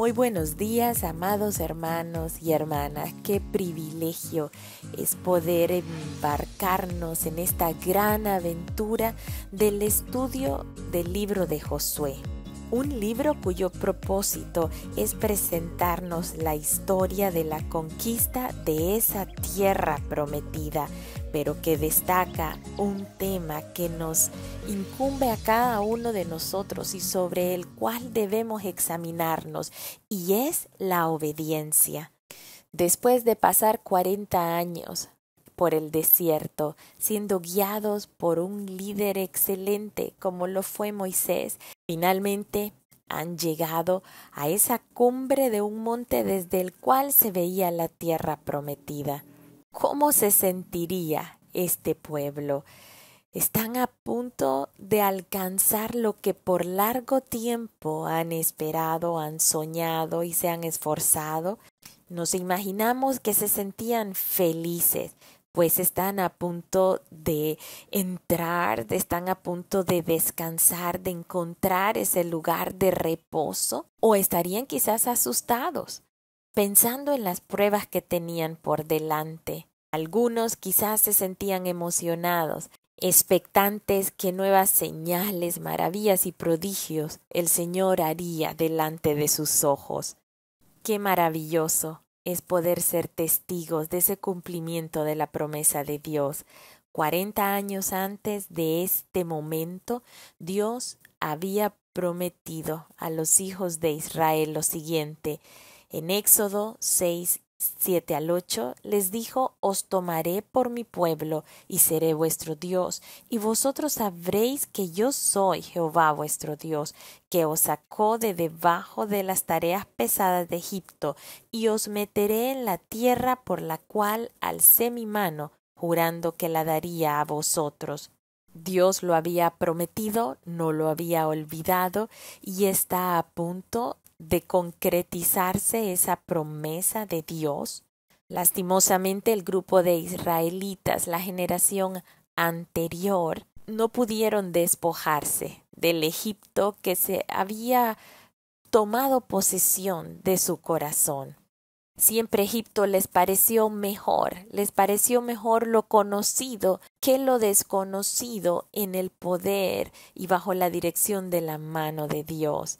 Muy buenos días, amados hermanos y hermanas. Qué privilegio es poder embarcarnos en esta gran aventura del estudio del libro de Josué. Un libro cuyo propósito es presentarnos la historia de la conquista de esa tierra prometida, pero que destaca un tema que nos incumbe a cada uno de nosotros y sobre el cual debemos examinarnos, y es la obediencia. Después de pasar 40 años por el desierto, siendo guiados por un líder excelente como lo fue Moisés, finalmente han llegado a esa cumbre de un monte desde el cual se veía la tierra prometida. ¿Cómo se sentiría este pueblo? Están a punto de alcanzar lo que por largo tiempo han esperado, han soñado y se han esforzado. Nos imaginamos que se sentían felices, pues están a punto de entrar, están a punto de descansar, de encontrar ese lugar de reposo, o estarían quizás asustados, pensando en las pruebas que tenían por delante. Algunos quizás se sentían emocionados, expectantes que nuevas señales, maravillas y prodigios el Señor haría delante de sus ojos. Qué maravilloso es poder ser testigos de ese cumplimiento de la promesa de Dios. 40 años antes de este momento, Dios había prometido a los hijos de Israel lo siguiente. En Éxodo 6, 7 al 8 les dijo: os tomaré por mi pueblo y seré vuestro Dios, y vosotros sabréis que yo soy Jehová vuestro Dios, que os sacó de debajo de las tareas pesadas de Egipto, y os meteré en la tierra por la cual alcé mi mano, jurando que la daría a vosotros. Dios lo había prometido, no lo había olvidado, y está a punto de concretizarse esa promesa de Dios. Lastimosamente, el grupo de israelitas, la generación anterior, no pudieron despojarse del Egipto que se había tomado posesión de su corazón. Siempre Egipto les pareció mejor lo conocido que lo desconocido en el poder y bajo la dirección de la mano de Dios.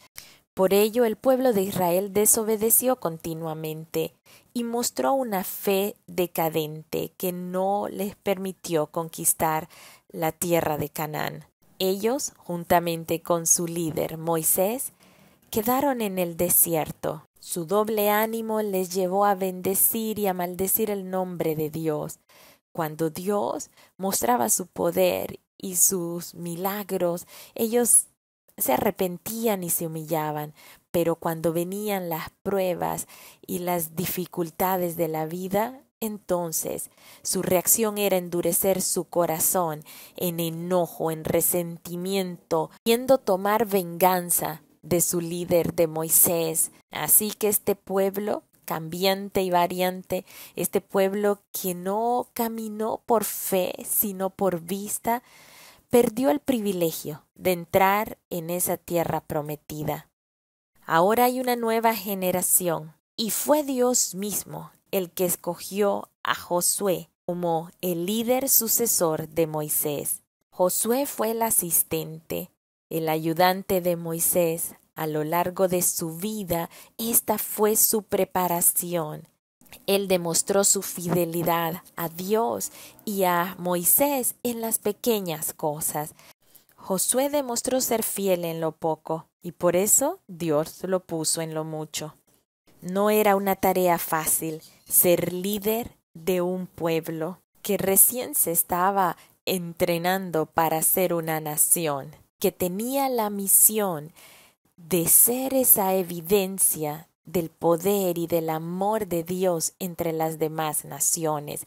Por ello el pueblo de Israel desobedeció continuamente y mostró una fe decadente que no les permitió conquistar la tierra de Canaán. Ellos, juntamente con su líder Moisés, quedaron en el desierto. Su doble ánimo les llevó a bendecir y a maldecir el nombre de Dios. Cuando Dios mostraba su poder y sus milagros, ellos se arrepentían y se humillaban, pero cuando venían las pruebas y las dificultades de la vida, entonces su reacción era endurecer su corazón en enojo, en resentimiento, queriendo tomar venganza de su líder, de Moisés. Así que este pueblo cambiante y variante, este pueblo que no caminó por fe, sino por vista, perdió el privilegio de entrar en esa tierra prometida. Ahora hay una nueva generación, y fue Dios mismo el que escogió a Josué como el líder sucesor de Moisés. Josué fue el asistente, el ayudante de Moisés. A lo largo de su vida, esta fue su preparación. Él demostró su fidelidad a Dios y a Moisés en las pequeñas cosas. Josué demostró ser fiel en lo poco, y por eso Dios lo puso en lo mucho. No era una tarea fácil ser líder de un pueblo que recién se estaba entrenando para ser una nación, que tenía la misión de ser esa evidencia del poder y del amor de Dios entre las demás naciones,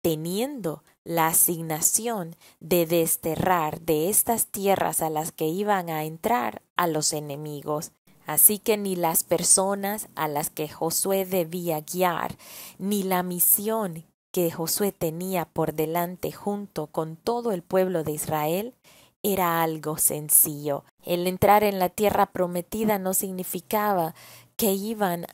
teniendo la asignación de desterrar de estas tierras a las que iban a entrar a los enemigos. Así que ni las personas a las que Josué debía guiar, ni la misión que Josué tenía por delante junto con todo el pueblo de Israel era algo sencillo. El entrar en la tierra prometida no significaba que iban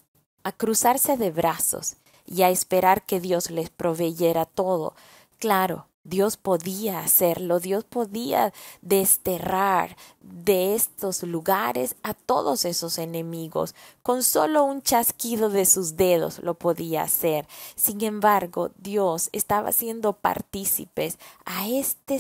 a cruzarse de brazos y a esperar que Dios les proveyera todo. Claro, Dios podía hacerlo, Dios podía desterrar de estos lugares a todos esos enemigos. Con solo un chasquido de sus dedos lo podía hacer. Sin embargo, Dios estaba haciendo partícipes a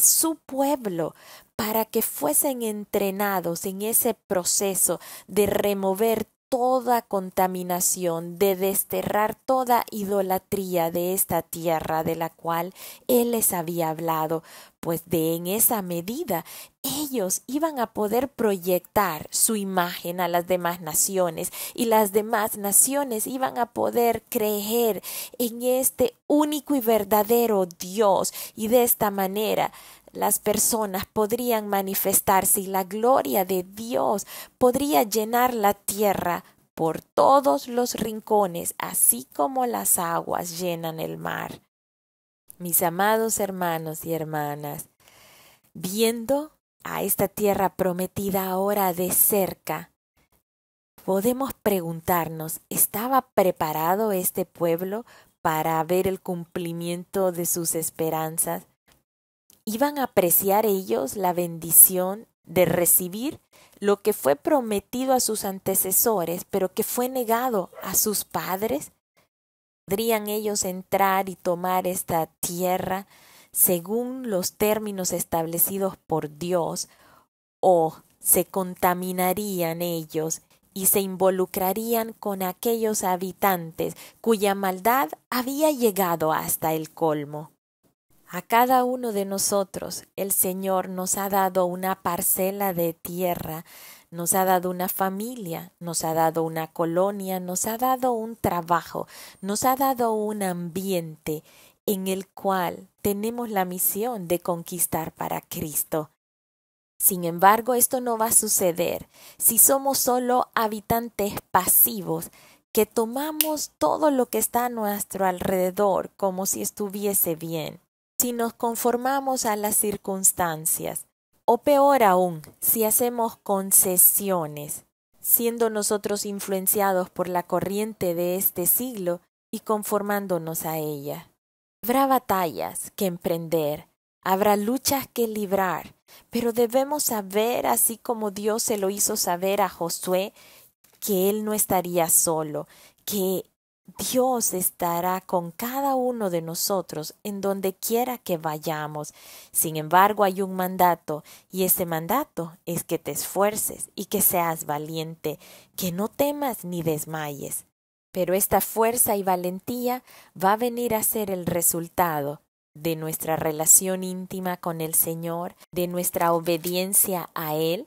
su pueblo para que fuesen entrenados en ese proceso de remover toda contaminación, de desterrar toda idolatría de esta tierra de la cual Él les había hablado, pues en esa medida ellos iban a poder proyectar su imagen a las demás naciones y las demás naciones iban a poder creer en este único y verdadero Dios y de esta manera las personas podrían manifestarse y la gloria de Dios podría llenar la tierra por todos los rincones, así como las aguas llenan el mar. Mis amados hermanos y hermanas, viendo a esta tierra prometida ahora de cerca, podemos preguntarnos, ¿estaba preparado este pueblo para ver el cumplimiento de sus esperanzas? ¿Iban a apreciar ellos la bendición de recibir lo que fue prometido a sus antecesores, pero que fue negado a sus padres? ¿Podrían ellos entrar y tomar esta tierra según los términos establecidos por Dios, o se contaminarían ellos y se involucrarían con aquellos habitantes cuya maldad había llegado hasta el colmo? A cada uno de nosotros el Señor nos ha dado una parcela de tierra, nos ha dado una familia, nos ha dado una colonia, nos ha dado un trabajo, nos ha dado un ambiente en el cual tenemos la misión de conquistar para Cristo. Sin embargo, esto no va a suceder si somos solo habitantes pasivos que tomamos todo lo que está a nuestro alrededor como si estuviese bien. Si nos conformamos a las circunstancias, o peor aún, si hacemos concesiones, siendo nosotros influenciados por la corriente de este siglo y conformándonos a ella. Habrá batallas que emprender, habrá luchas que librar, pero debemos saber, así como Dios se lo hizo saber a Josué, que él no estaría solo, que Dios estará con cada uno de nosotros en donde quiera que vayamos. Sin embargo, hay un mandato, y ese mandato es que te esfuerces y que seas valiente, que no temas ni desmayes. Pero esta fuerza y valentía va a venir a ser el resultado de nuestra relación íntima con el Señor, de nuestra obediencia a Él,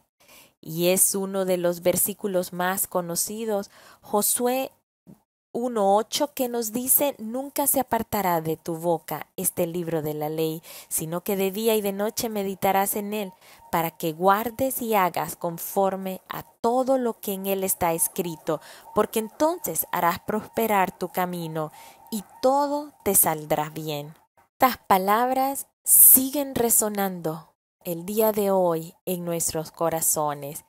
y es uno de los versículos más conocidos, Josué 1:8, que nos dice: nunca se apartará de tu boca este libro de la ley, sino que de día y de noche meditarás en él, para que guardes y hagas conforme a todo lo que en él está escrito, porque entonces harás prosperar tu camino y todo te saldrá bien. Estas palabras siguen resonando el día de hoy en nuestros corazones.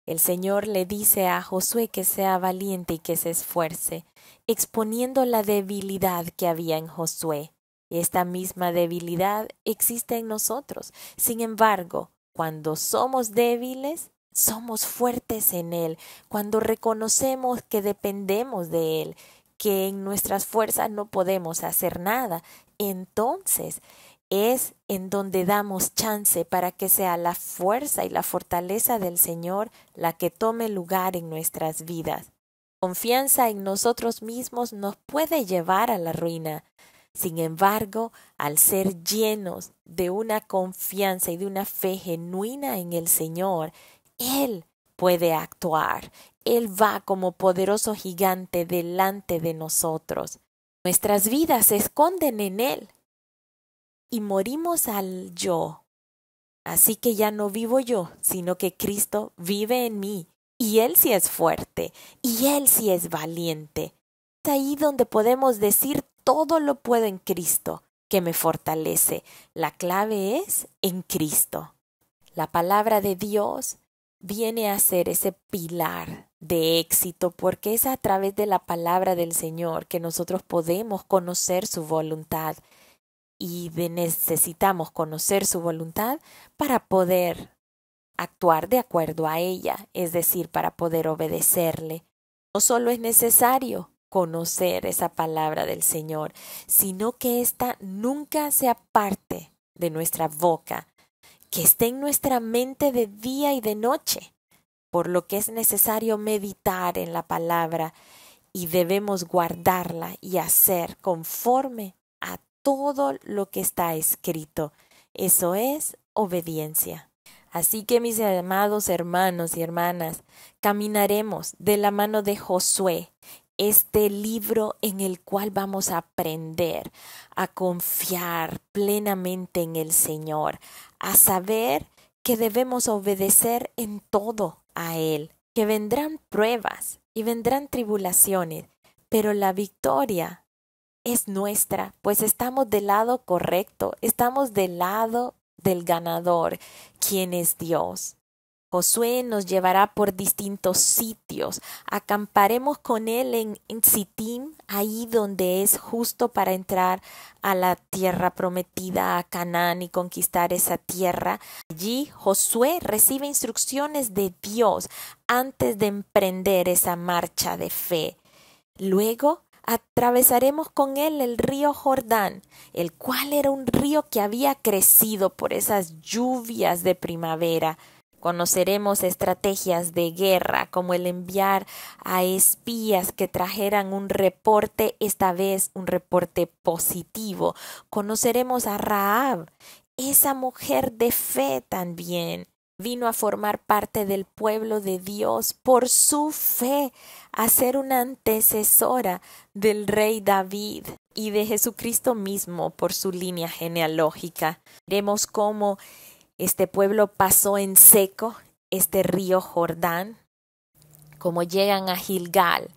El Señor le dice a Josué que sea valiente y que se esfuerce, exponiendo la debilidad que había en Josué. Esta misma debilidad existe en nosotros. Sin embargo, cuando somos débiles, somos fuertes en Él. Cuando reconocemos que dependemos de Él, que en nuestras fuerzas no podemos hacer nada, entonces es en donde damos chance para que sea la fuerza y la fortaleza del Señor la que tome lugar en nuestras vidas. Confianza en nosotros mismos nos puede llevar a la ruina. Sin embargo, al ser llenos de una confianza y de una fe genuina en el Señor, Él puede actuar. Él va como poderoso gigante delante de nosotros. Nuestras vidas se esconden en Él. Y morimos al yo. Así que ya no vivo yo, sino que Cristo vive en mí. Y Él sí es fuerte, y Él sí es valiente. Es ahí donde podemos decir: todo lo puedo en Cristo, que me fortalece. La clave es en Cristo. La palabra de Dios viene a ser ese pilar de éxito, porque es a través de la palabra del Señor que nosotros podemos conocer su voluntad y necesitamos conocer su voluntad para poder actuar de acuerdo a ella, es decir, para poder obedecerle. No solo es necesario conocer esa palabra del Señor, sino que ésta nunca se aparte de nuestra boca, que esté en nuestra mente de día y de noche, por lo que es necesario meditar en la palabra y debemos guardarla y hacer conforme a todo lo que está escrito. Eso es obediencia. Así que mis amados hermanos y hermanas, caminaremos de la mano de Josué, este libro en el cual vamos a aprender a confiar plenamente en el Señor, a saber que debemos obedecer en todo a Él, que vendrán pruebas y vendrán tribulaciones, pero la victoria es nuestra, pues estamos del lado correcto, estamos del lado del ganador, quien es Dios. Josué nos llevará por distintos sitios. Acamparemos con él en Sittim, ahí donde es justo para entrar a la tierra prometida, a Canaán y conquistar esa tierra. Allí Josué recibe instrucciones de Dios antes de emprender esa marcha de fe. Luego atravesaremos con él el río Jordán, el cual era un río que había crecido por esas lluvias de primavera. Conoceremos estrategias de guerra, como el enviar a espías que trajeran un reporte, esta vez un reporte positivo. Conoceremos a Rahab, esa mujer de fe también. Vino a formar parte del pueblo de Dios por su fe, a ser una antecesora del rey David y de Jesucristo mismo por su línea genealógica. Veremos cómo este pueblo pasó en seco este río Jordán, como llegan a Gilgal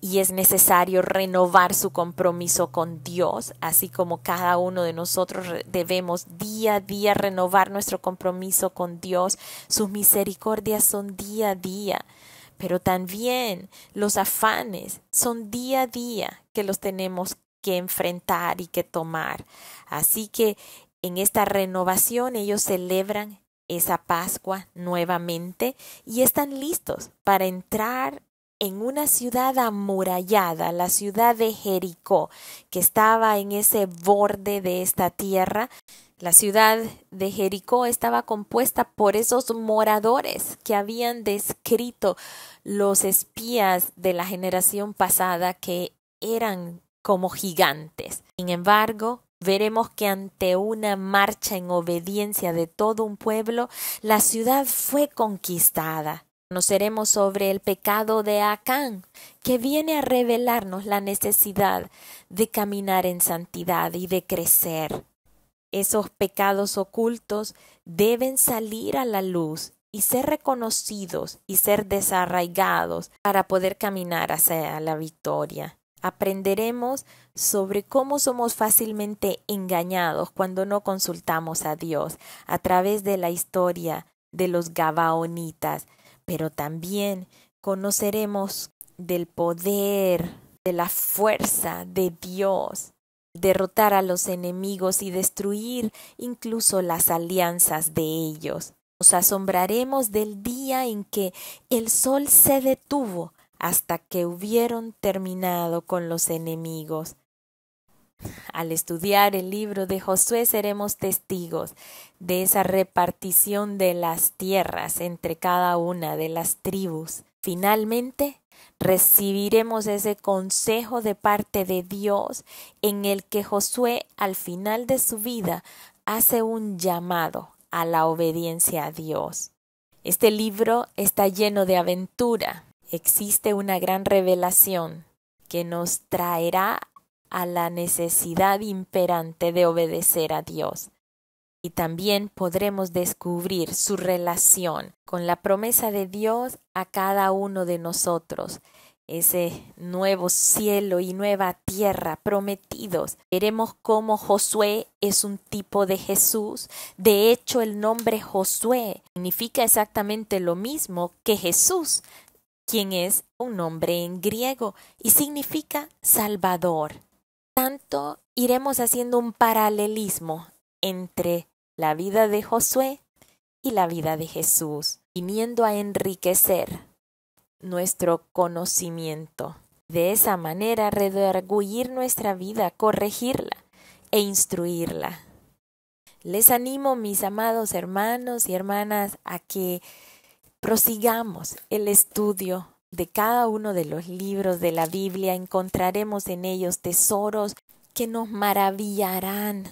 y es necesario renovar su compromiso con Dios, así como cada uno de nosotros debemos día a día renovar nuestro compromiso con Dios. Sus misericordias son día a día, pero también los afanes son día a día que los tenemos que enfrentar y que tomar. Así que en esta renovación ellos celebran esa Pascua nuevamente y están listos para entrar en una ciudad amurallada, la ciudad de Jericó, que estaba en ese borde de esta tierra. La ciudad de Jericó estaba compuesta por esos moradores que habían descrito los espías de la generación pasada, que eran como gigantes. Sin embargo, veremos que ante una marcha en obediencia de todo un pueblo, la ciudad fue conquistada. Conoceremos sobre el pecado de Acán, que viene a revelarnos la necesidad de caminar en santidad y de crecer. Esos pecados ocultos deben salir a la luz y ser reconocidos y ser desarraigados para poder caminar hacia la victoria. Aprenderemos sobre cómo somos fácilmente engañados cuando no consultamos a Dios a través de la historia de los gabaonitas, pero también conoceremos del poder, de la fuerza de Dios, derrotar a los enemigos y destruir incluso las alianzas de ellos. Nos asombraremos del día en que el sol se detuvo hasta que hubieron terminado con los enemigos. Al estudiar el libro de Josué seremos testigos de esa repartición de las tierras entre cada una de las tribus. Finalmente, recibiremos ese consejo de parte de Dios en el que Josué al final de su vida hace un llamado a la obediencia a Dios. Este libro está lleno de aventura. Existe una gran revelación que nos traerá a la necesidad imperante de obedecer a Dios. Y también podremos descubrir su relación con la promesa de Dios a cada uno de nosotros, ese nuevo cielo y nueva tierra prometidos. Veremos cómo Josué es un tipo de Jesús. De hecho, el nombre Josué significa exactamente lo mismo que Jesús. quien es un nombre en griego y significa Salvador. Tanto iremos haciendo un paralelismo entre la vida de Josué y la vida de Jesús, viniendo a enriquecer nuestro conocimiento. De esa manera, redarguir nuestra vida, corregirla e instruirla. Les animo, mis amados hermanos y hermanas, a que prosigamos el estudio de cada uno de los libros de la Biblia. Encontraremos en ellos tesoros que nos maravillarán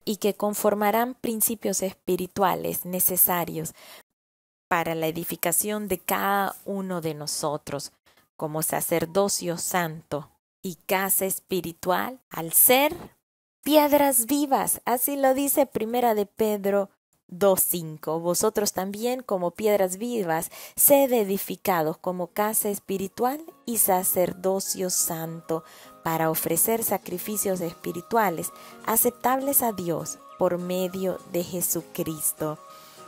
y que conformarán principios espirituales necesarios para la edificación de cada uno de nosotros como sacerdocio santo y casa espiritual, al ser piedras vivas. Así lo dice Primera de Pedro 2:5. Vosotros también, como piedras vivas, sed edificados como casa espiritual y sacerdocio santo, para ofrecer sacrificios espirituales aceptables a Dios por medio de Jesucristo.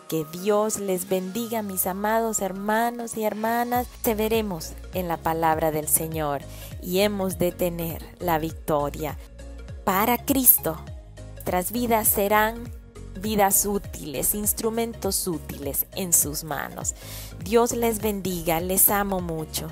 Que Dios les bendiga, mis amados hermanos y hermanas. Te veremos en la palabra del Señor y hemos de tener la victoria. Para Cristo, nuestras vidas serán vidas útiles, instrumentos útiles en sus manos. Dios les bendiga, les amo mucho.